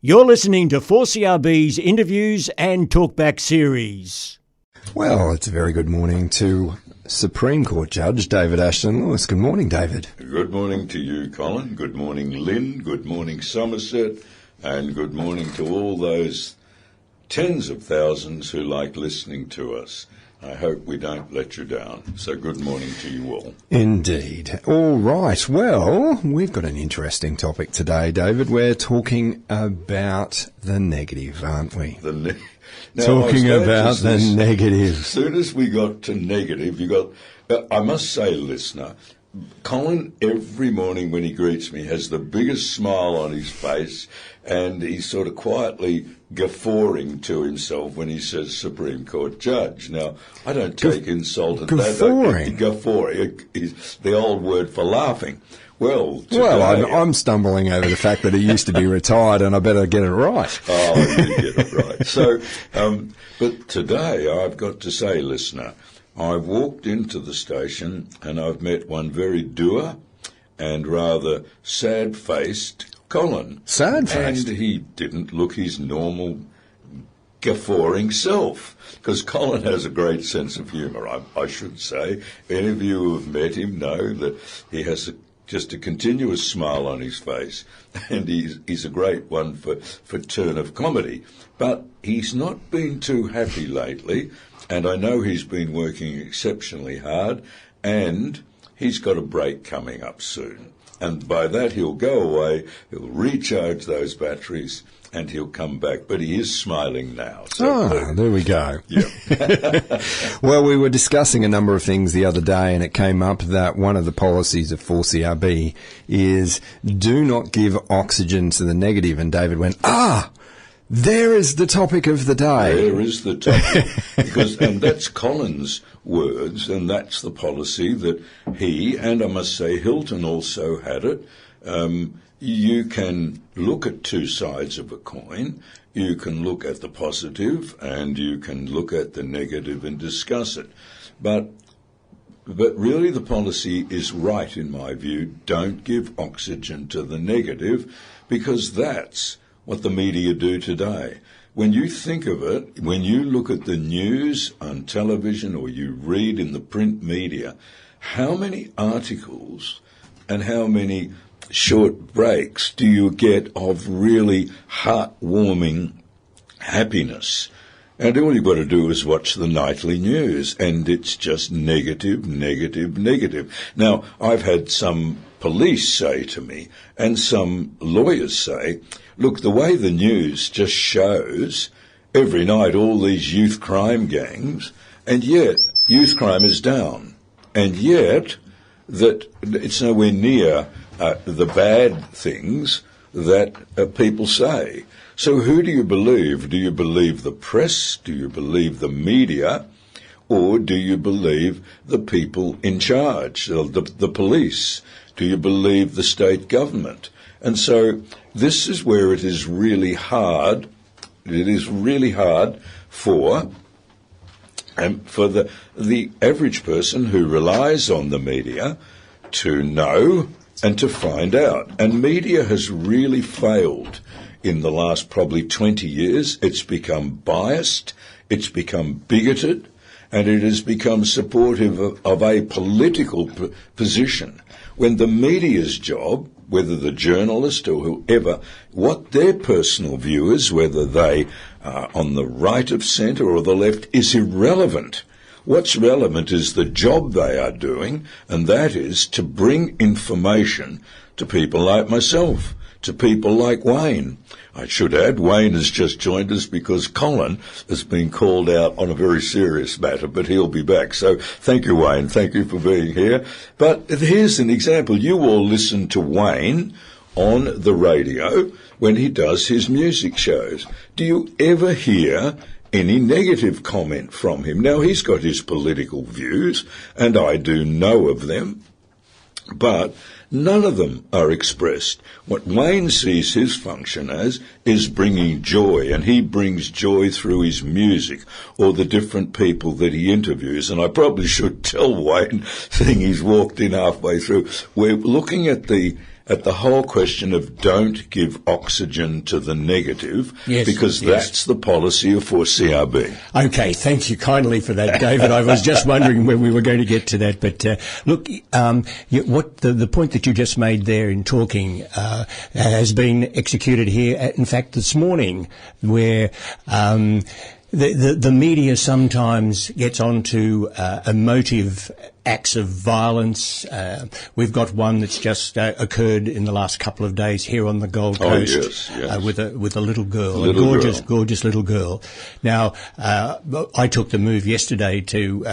You're listening to 4CRB's interviews and talkback series. Well, it's a very good morning to Supreme Court Judge David Ashton Lewis. Good morning, David. Good morning to you, Colin. Good morning, Lynn. Good morning, Somerset. And good morning to all those tens of thousands who like listening to us. I hope we don't let you down. So good morning to you all. Indeed. All right. Well, we've got an interesting topic today, David. We're talking about the negative, aren't we? Talking about the negative. As soon as we got to negative, I must say, listener, Colin, every morning when he greets me, has the biggest smile on his face, and he's sort of quietly guffawing to himself when he says Supreme Court Judge. Now, I don't take insult at guffawing. that. Guffawing is the old word for laughing. Well, I'm stumbling over the fact that he used to be retired, and I better get it right. Oh, you get it right. So, but today I've got to say, listener, I've walked into the station and I've met one very dour and rather sad-faced Colin. Sad-faced? And he didn't look his normal guffawing self, because Colin has a great sense of humour, I should say. Any of you who have met him know that he has just a continuous smile on his face, and he's a great one for turn of comedy. But he's not been too happy lately, and I know he's been working exceptionally hard, and he's got a break coming up soon. And by that he'll go away, he'll recharge those batteries, and he'll come back. But he is smiling now. So there we go. Yeah. Well, we were discussing a number of things the other day, and it came up that one of the policies of 4CRB is do not give oxygen to the negative. And David went, there is the topic of the day. There is the topic. And that's Colin's words, and that's the policy that he, and I must say Hilton also had it. You can look at two sides of a coin. You can look at the positive, and you can look at the negative and discuss it. But really the policy is right, in my view. Don't give oxygen to the negative, because that's what the media do today. When you think of it, when you look at the news on television or you read in the print media, how many articles and how many short breaks do you get of really heartwarming happiness? And all you've got to do is watch the nightly news, and it's just negative, negative, negative. Now, I've had some police say to me, and some lawyers say, look, the way the news just shows every night all these youth crime gangs, and yet youth crime is down, and yet that it's nowhere near the bad things that people say. So who do you believe? Do you believe the press? Do you believe the media? Or do you believe the people in charge, the police? Do you believe the state government? And so this is where it is really hard. It is really hard for the average person who relies on the media to know and to find out. And media has really failed in the last probably 20 years. It's become biased, it's become bigoted, and it has become supportive of a political position, when the media's job, whether the journalist or whoever, what their personal view is, whether they are on the right of centre or the left, is irrelevant. What's relevant is the job they are doing, and that is to bring information to people like myself, to people like Wayne. I should add, Wayne has just joined us because Colin has been called out on a very serious matter, but he'll be back. So thank you, Wayne. Thank you for being here. But here's an example. You all listen to Wayne on the radio when he does his music shows. Do you ever hear any negative comment from him? Now, he's got his political views, and I do know of them, but none of them are expressed. What Wayne sees his function as is bringing joy, and he brings joy through his music or the different people that he interviews. And I probably should tell Wayne, seeing he's walked in halfway through, we're looking at the at the whole question of don't give oxygen to the negative, Yes, because yes. that's the policy of 4CRB. Okay, thank you kindly for that, David. I was just wondering when we were going to get to that. But look, what the point that you just made there in talking has been executed here, in fact, this morning, where the media sometimes gets onto emotive acts of violence. We've got one that's just occurred in the last couple of days here on the Gold Coast. Yes. With a little girl, a gorgeous little girl. Now, I took the move yesterday to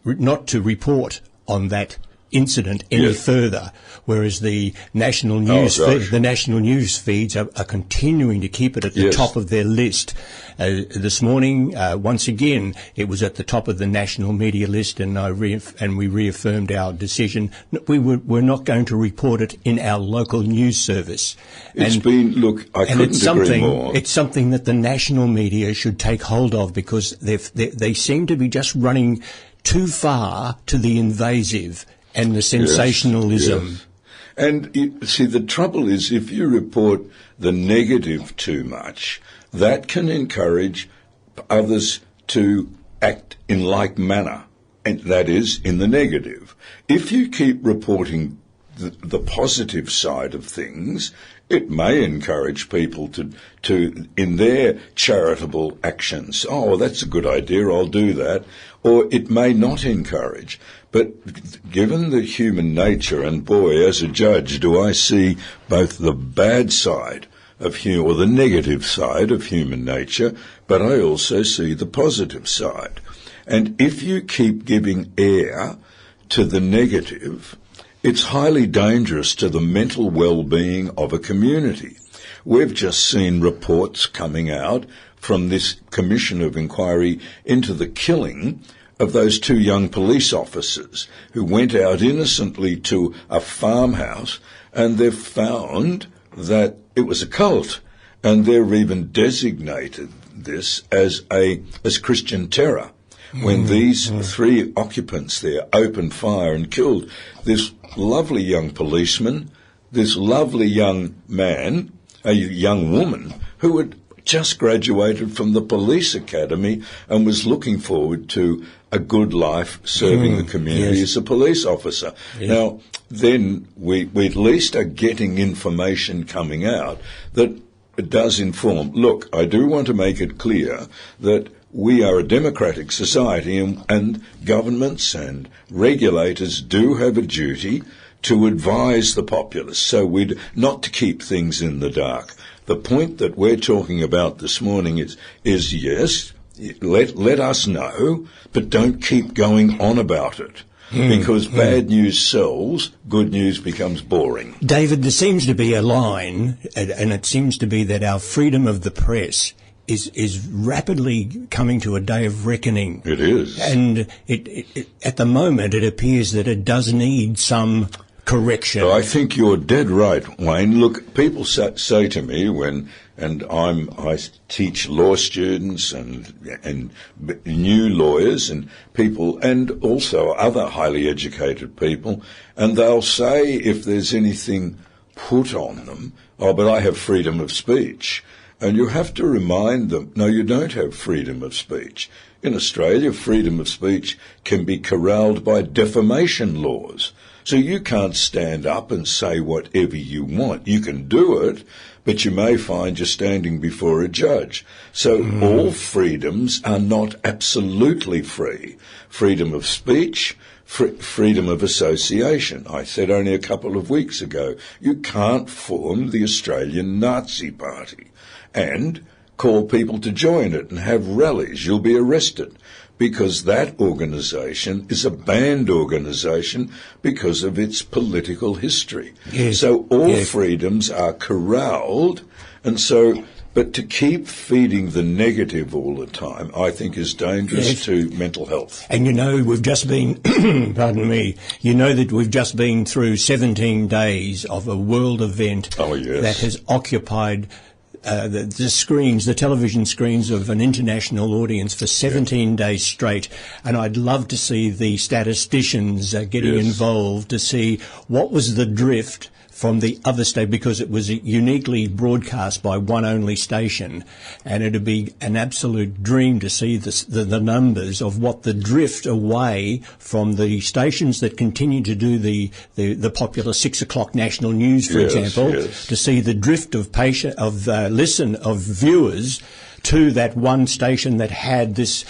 not to report on that incident any further, whereas the national news feeds are continuing to keep it at the top of their list. This morning, once again, it was at the top of the national media list, and we reaffirmed our decision. We're not going to report it in our local news service. I couldn't agree more. It's something that the national media should take hold of, because they seem to be just running too far to the invasive and the sensationalism. Yes. And you see, the trouble is, if you report the negative too much, that can encourage others to act in like manner, and that is in the negative. If you keep reporting the positive side of things, it may encourage people to in their charitable actions, oh, that's a good idea, I'll do that. Or it may not encourage. But given the human nature, and boy, as a judge, do I see both the bad side of or the negative side of human nature, but I also see the positive side. And if you keep giving air to the negative, it's highly dangerous to the mental well-being of a community. We've just seen reports coming out from this Commission of Inquiry into the killing of those two young police officers who went out innocently to a farmhouse, and they've found that it was a cult, and they've even designated this as Christian terror. When these three occupants there opened fire and killed this lovely young policeman, this lovely young man, a young woman who had just graduated from the police academy and was looking forward to a good life serving the community as a police officer. Yes. Now, then we at least are getting information coming out that does inform. Look, I do want to make it clear that we are a democratic society, and governments and regulators do have a duty to advise the populace, so we'd not to keep things in the dark. The point that we're talking about this morning is yes, let us know, but don't keep going on about it. Because bad news sells, good news becomes boring. David, there seems to be a line, and it seems to be that our freedom of the press is rapidly coming to a day of reckoning. It is. And it at the moment, it appears that it does need some correction. I think you're dead right, Wayne. Look, people say to me I teach law students and new lawyers and people, and also other highly educated people, and they'll say if there's anything put on them, oh, but I have freedom of speech. And you have to remind them, no, you don't have freedom of speech. In Australia, freedom of speech can be corralled by defamation laws. So you can't stand up and say whatever you want. You can do it, but you may find you're standing before a judge. So all freedoms are not absolutely free. Freedom of speech, freedom of association. I said only a couple of weeks ago, you can't form the Australian Nazi Party and call people to join it and have rallies. You'll be arrested, because that organisation is a banned organisation because of its political history. Yes. So all freedoms are corralled, and so, but to keep feeding the negative all the time, I think is dangerous to mental health. And you know, we've just been, pardon me, you know that we've just been through 17 days of a world event that has occupied the television screens of an international audience for 17 days straight. And I'd love to see the statisticians getting involved to see what was the drift from the other state, because it was uniquely broadcast by one only station, and it'd be an absolute dream to see the numbers of what the drift away from the stations that continue to do the popular 6 o'clock national news, for example, to see the drift of viewers to that one station that had this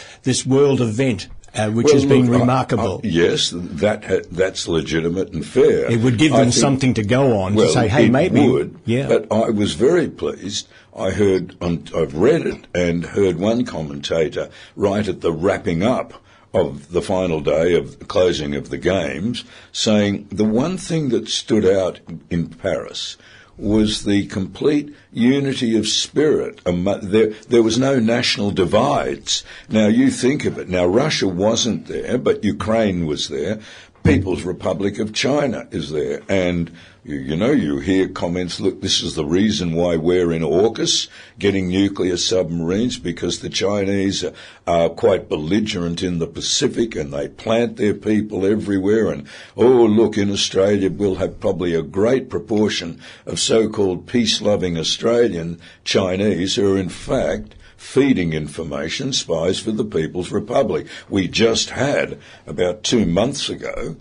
world event. Which has been remarkable. Yes, that's legitimate and fair. It would give them something to go on to say, hey, maybe. It would, but I was very pleased. I've read it and heard one commentator right at the wrapping up of the final day of the closing of the games saying the one thing that stood out in Paris was the complete unity of spirit. There was no national divides. Now, you think of it. Now, Russia wasn't there, but Ukraine was there. People's Republic of China is there. And, you hear comments, look, this is the reason why we're in AUKUS, getting nuclear submarines, because the Chinese are quite belligerent in the Pacific and they plant their people everywhere. And, look, in Australia we'll have probably a great proportion of so-called peace-loving Australian Chinese who are in fact feeding information spies for the People's Republic. We just had, about 2 months ago,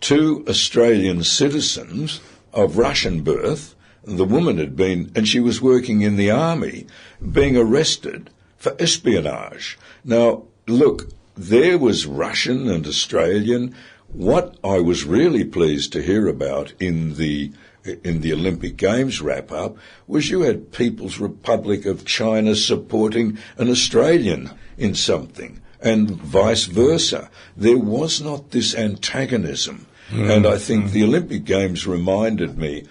2 Australian citizens of Russian birth. The woman had been, and she was working in the army, being arrested for espionage. Now, look, there was Russian and Australian. What I was really pleased to hear about in the Olympic Games wrap-up was you had People's Republic of China supporting an Australian in something, and vice versa. There was not this antagonism. And I think the Olympic Games reminded me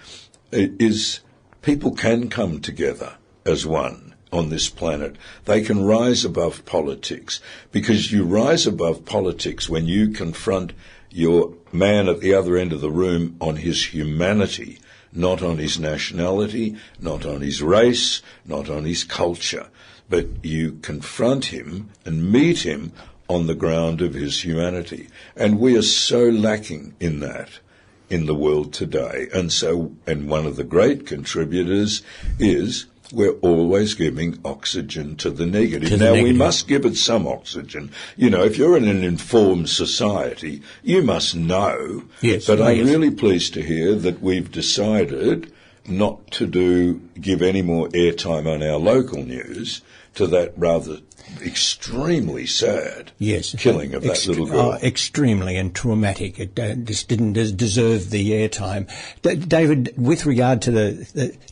is people can come together as one on this planet. They can rise above politics, because you rise above politics when you confront your man at the other end of the room on his humanity, not on his nationality, not on his race, not on his culture, but you confront him and meet him on the ground of his humanity. And we are so lacking in that in the world today. And one of the great contributors is we're always giving oxygen to the negative. We must give it some oxygen. If you're in an informed society, you must know. Yes. But I'm really pleased to hear that we've decided not to give any more airtime on our local news to that rather extremely sad killing of that little girl. Extremely and traumatic. It just didn't deserve the airtime. David, with regard to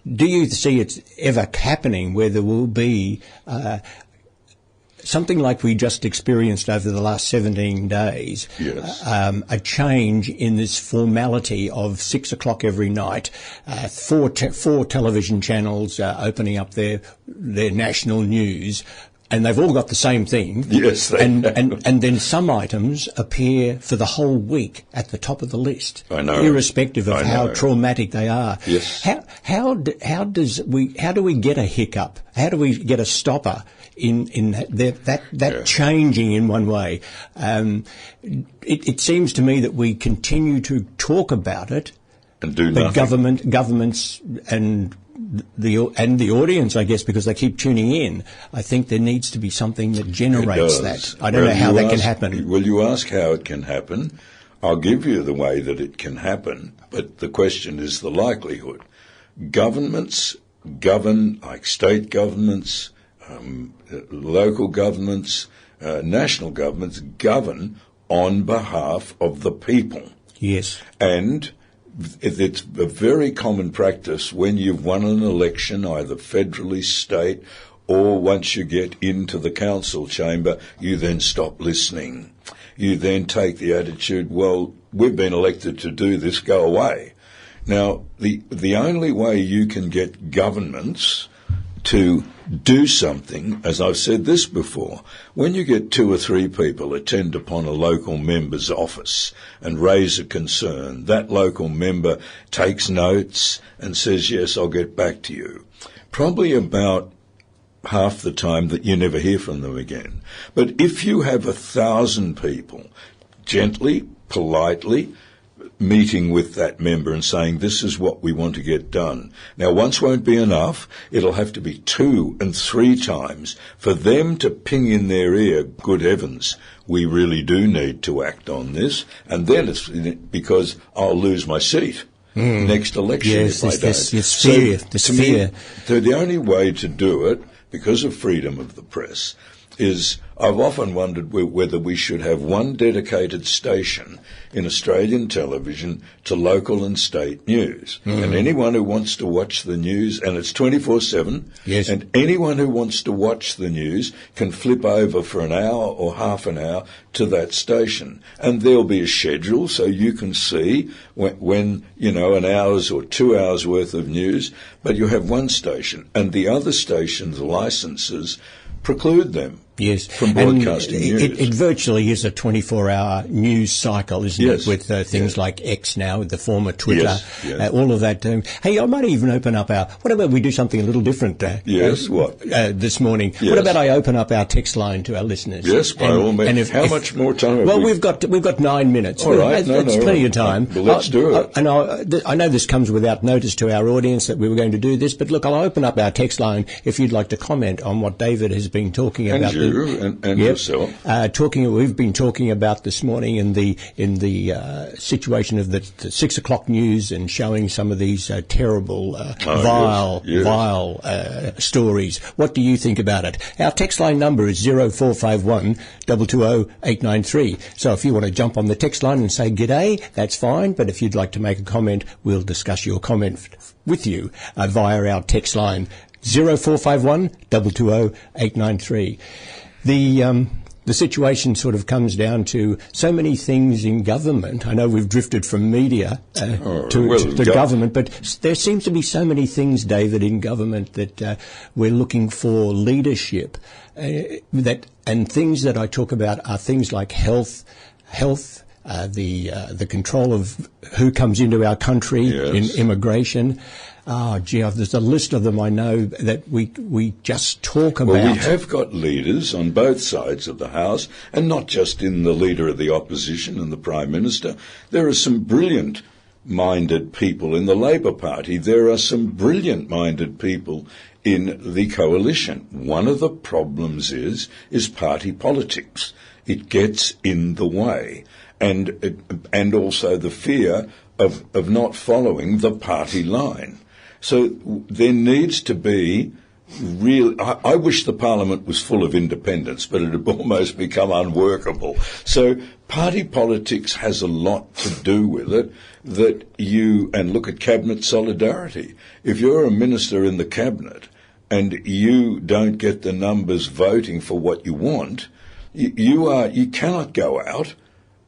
do you see it ever happening where there will be something like we just experienced over the last 17 days, a change in this formality of 6 o'clock every night, four television channels opening up their national news, and they've all got the same thing. Yes, and then some items appear for the whole week at the top of the list, I know, irrespective of how traumatic they are. Yes. How do we get a hiccup? How do we get a stopper in that changing in one way? It seems to me that we continue to talk about it and do nothing. But governments and the audience, I guess, because they keep tuning in, I think there needs to be something that generates that. I don't know how that can happen. Well, you ask how it can happen. I'll give you the way that it can happen, but the question is the likelihood. Governments govern, like state governments, local governments, national governments govern on behalf of the people. Yes. And it's a very common practice when you've won an election, either federally, state, or once you get into the council chamber, you then stop listening. You then take the attitude, well, we've been elected to do this, go away. Now, the only way you can get governments to do something, as I've said this before, when you get 2 or 3 people attend upon a local member's office and raise a concern, that local member takes notes and says, yes, I'll get back to you. Probably about half the time that you never hear from them again. But if you have 1,000 people gently, politely, meeting with that member and saying, this is what we want to get done. Now, once won't be enough. It'll have to be 2 and 3 times for them to ping in their ear, good heavens, we really do need to act on this. And then it's because I'll lose my seat next election if I don't. Yes, fear. To me, the only way to do it, because of freedom of the press, is I've often wondered whether we should have one dedicated station in Australian television to local and state news. And anyone who wants to watch the news, and it's 24/7, yes. And anyone who wants to watch the news can flip over for an hour or half an hour to that station. And there'll be a schedule so you can see when an hour's or 2 hours worth of news, but you have one station, and the other station's licenses preclude them from broadcasting news. It virtually is a 24-hour news cycle, isn't it, with things like X now, the former Twitter, all of that. Hey, I might even open up what about we do something a little different this morning? Yes. What about I open up our text line to our listeners? Yes, by all means. How much more time have we? Well, we've got 9 minutes. All right. That's plenty of time. Well, let's do it. And I know this comes without notice to our audience that we were going to do this, but look, I'll open up our text line if you'd like to comment on what David has been talking about. And yourself. We've been talking about this morning in the situation of the 6 o'clock news and showing some of these terrible, vile stories. What do you think about it? Our text line number is 0451 220 893. So if you want to jump on the text line and say g'day, that's fine. But if you'd like to make a comment, we'll discuss your comment with you via our text line 0451 220 893. The situation sort of comes down to so many things in government. I know we've drifted from media to government, but there seems to be so many things, David, in government that we're looking for leadership. And things that I talk about are things like health, the control of who comes into our country in immigration. Oh, gee, there's a list of them I know that we just talk about. Well, we have got leaders on both sides of the House, and not just in the Leader of the Opposition and the Prime Minister. There are some brilliant-minded people in the Labor Party. There are some brilliant-minded people in the coalition. One of the problems is party politics. It gets in the way, and also the fear of not following the party line. So there needs to be I wish the Parliament was full of independents, but it had almost become unworkable. So party politics has a lot to do with it, and look at cabinet solidarity. If you're a minister in the cabinet and you don't get the numbers voting for what you want, you cannot go out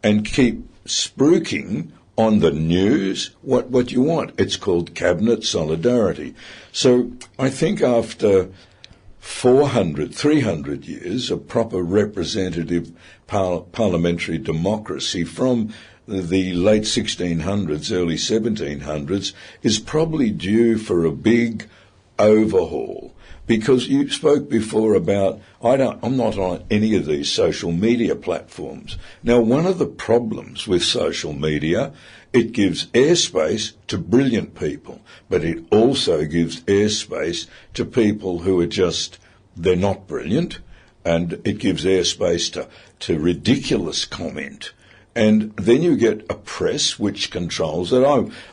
and keep spruiking on the news what you want. It's called cabinet solidarity. So I think after 300 years of proper representative parliamentary democracy from the late 1600s, early 1700s, is probably due for a big overhaul. Because you spoke before about, I'm not on any of these social media platforms. Now, one of the problems with social media, it gives airspace to brilliant people, but it also gives airspace to people who are they're not brilliant, and it gives airspace to ridiculous comment. And then you get a press which controls it.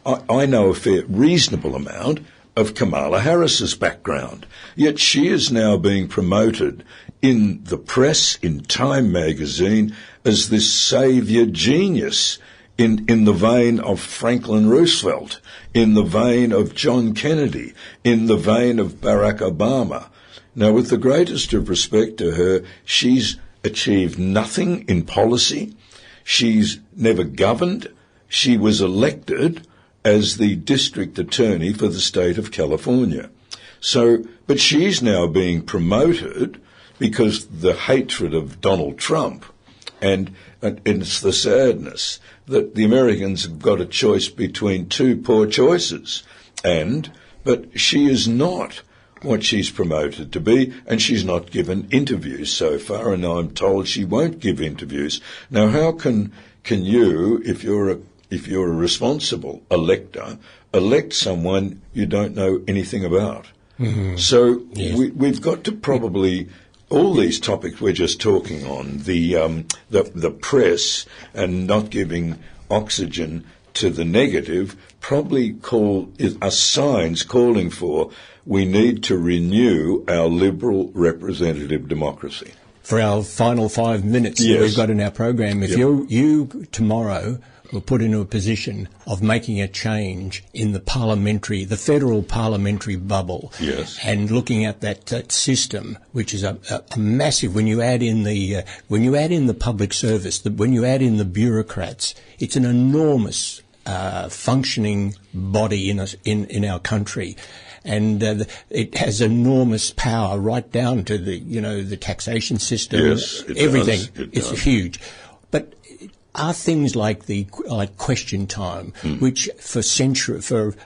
I know a reasonable amount of Kamala Harris's background. Yet she is now being promoted in the press, in Time magazine, as this saviour genius in the vein of Franklin Roosevelt, in the vein of John Kennedy, in the vein of Barack Obama. Now, with the greatest of respect to her, she's achieved nothing in policy. She's never governed. She was elected as the district attorney for the state of California. So, but she's now being promoted because the hatred of Donald Trump, and it's the sadness that the Americans have got a choice between two poor choices. But she is not what she's promoted to be, and she's not given interviews so far, and I'm told she won't give interviews. Now, how can you, if you're if you're a responsible elector, elect someone you don't know anything about. Mm-hmm. So we've got to probably, all these topics we're just talking on, the press and not giving oxygen to the negative, probably are signs calling for we need to renew our liberal representative democracy. For our final 5 minutes that we've got in our program, if you tomorrow were put into a position of making a change in the federal parliamentary bubble, and looking at that system, which is a massive, when you add in the public service, when you add in the bureaucrats, it's an enormous functioning body in our country. And it has enormous power, right down to the taxation system. Yes, everything. It's huge. But are things like Question Time, which for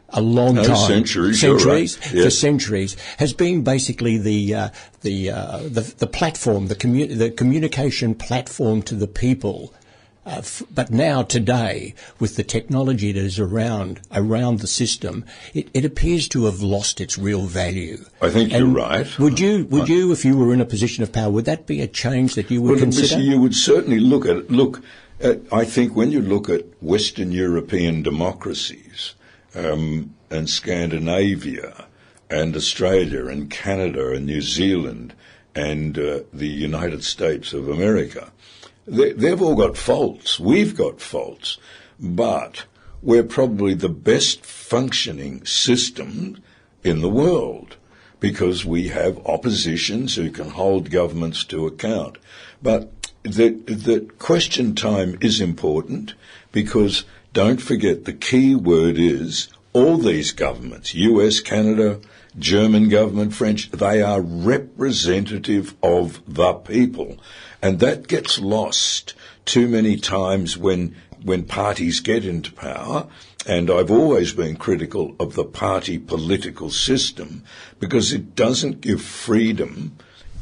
a long time, for centuries, has been basically the platform, the communication platform to the people. But now, today, with the technology that is around the system, it appears to have lost its real value. I think you're right. Would you, if you were in a position of power, would that be a change that you would consider? You would certainly look at, I think when you look at Western European democracies, and Scandinavia, and Australia, and Canada, and New Zealand, and the United States of America, they've all got faults. We've got faults. But we're probably the best functioning system in the world because we have oppositions who can hold governments to account. But the Question Time is important because don't forget the key word is all these governments, US, Canada, German government, French, they are representative of the people. And that gets lost too many times when parties get into power. And I've always been critical of the party political system because it doesn't give freedom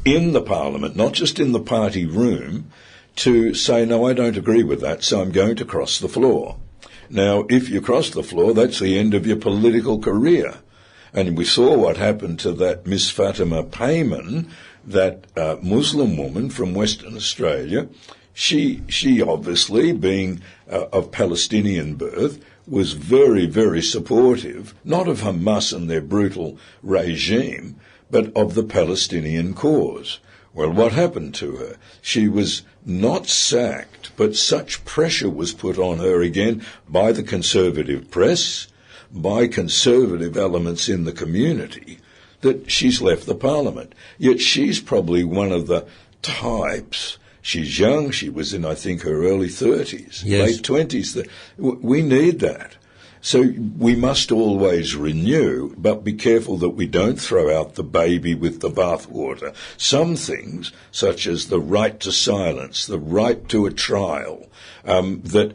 in the parliament, not just in the party room, to say, no, I don't agree with that, so I'm going to cross the floor. Now, if you cross the floor, that's the end of your political career. And we saw what happened to that Miss Fatima Payman, that Muslim woman from Western Australia. She obviously, being of Palestinian birth, was very, very supportive, not of Hamas and their brutal regime, but of the Palestinian cause. Well, what happened to her? She was not sacked, but such pressure was put on her again by the conservative press, by conservative elements in the community, that she's left the parliament. Yet she's probably one of the types. She's young. She was in, I think, her early 30s, late 20s. We need that. So we must always renew, but be careful that we don't throw out the baby with the bathwater. Some things, such as the right to silence, the right to a trial, that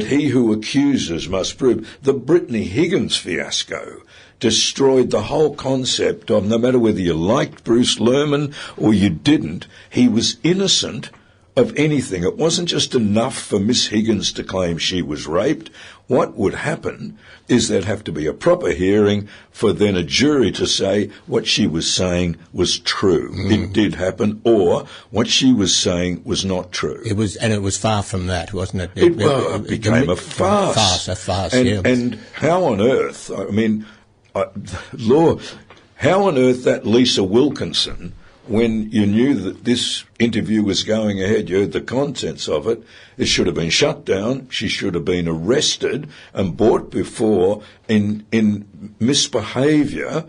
he who accuses must prove. The Brittany Higgins fiasco destroyed the whole concept of, no matter whether you liked Bruce Lerman or you didn't, he was innocent of anything. It wasn't just enough for Miss Higgins to claim she was raped. What would happen is there'd have to be a proper hearing for then a jury to say what she was saying was true. It did happen, or what she was saying was not true. It was far from that, wasn't it? It became a farce. A farce, and how on earth, I mean, how on earth that Lisa Wilkinson, when you knew that this interview was going ahead, you heard the contents of it, it should have been shut down. She should have been arrested and brought before in misbehaviour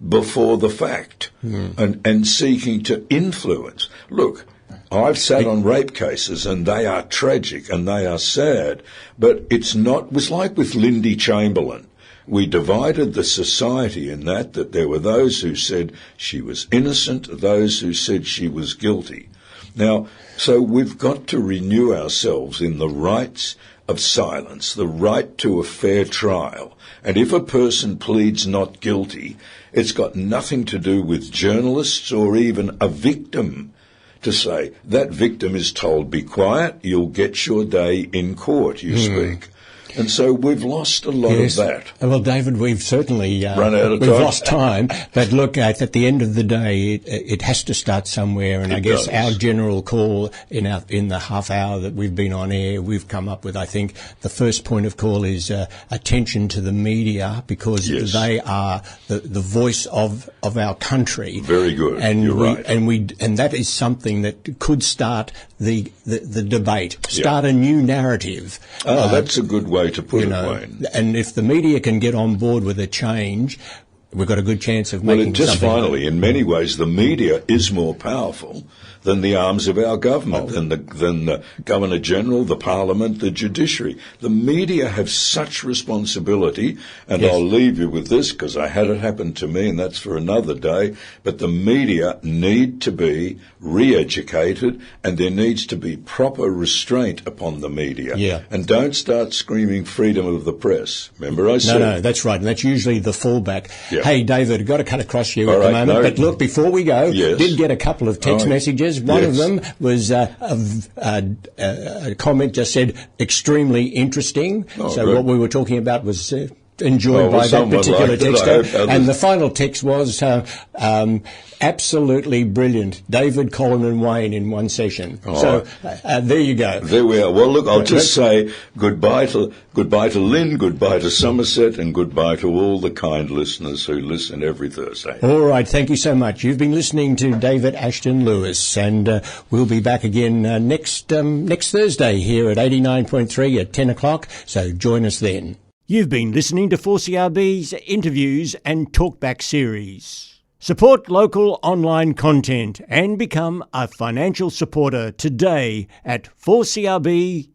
before the fact and seeking to influence. Look, I've sat on rape cases and they are tragic and they are sad, but it was like with Lindy Chamberlain. We divided the society in that there were those who said she was innocent, those who said she was guilty. Now, so we've got to renew ourselves in the rights of silence, the right to a fair trial. And if a person pleads not guilty, it's got nothing to do with journalists or even a victim to say that victim is told, be quiet, you'll get your day in court, you speak. And so we've lost a lot of that. Well, David, we've certainly run out of time. We've lost time. But look, at the end of the day, it has to start somewhere. And I guess our general call in the half hour that we've been on air, we've come up with, I think, the first point of call is attention to the media, because they are the voice of our country. Very good. And You're right. And that is something that could start the debate, start a new narrative. That's a good way to put it, Wayne. And if the media can get on board with a change, we've got a good chance of making something. Well, just finally, in many ways, the media is more powerful than the arms of our government, than the Governor-General, the Parliament, the judiciary. The media have such responsibility, and I'll leave you with this because I had it happen to me, and that's for another day, but the media need to be re-educated, and there needs to be proper restraint upon the media. Yeah. And don't start screaming freedom of the press. Remember I said? No, that's right, and that's usually the fallback. Yeah. Hey, David, got to cut across you at the moment, but look, before we go, did get a couple of text messages. One of them was a comment just said, extremely interesting. So what we were talking about was enjoyed by that particular texter. And the final text was absolutely brilliant. David, Colin and Wayne in one session. So there you go. There we are. Well, look, I'll just say goodbye to Lynn, goodbye to Somerset, and goodbye to all the kind listeners who listen every Thursday. All right. Thank you so much. You've been listening to David Ashton Lewis, and we'll be back again next Thursday here at 89.3 at 10 o'clock. So join us then. You've been listening to 4CRB's interviews and talkback series. Support local online content and become a financial supporter today at 4CRB.com.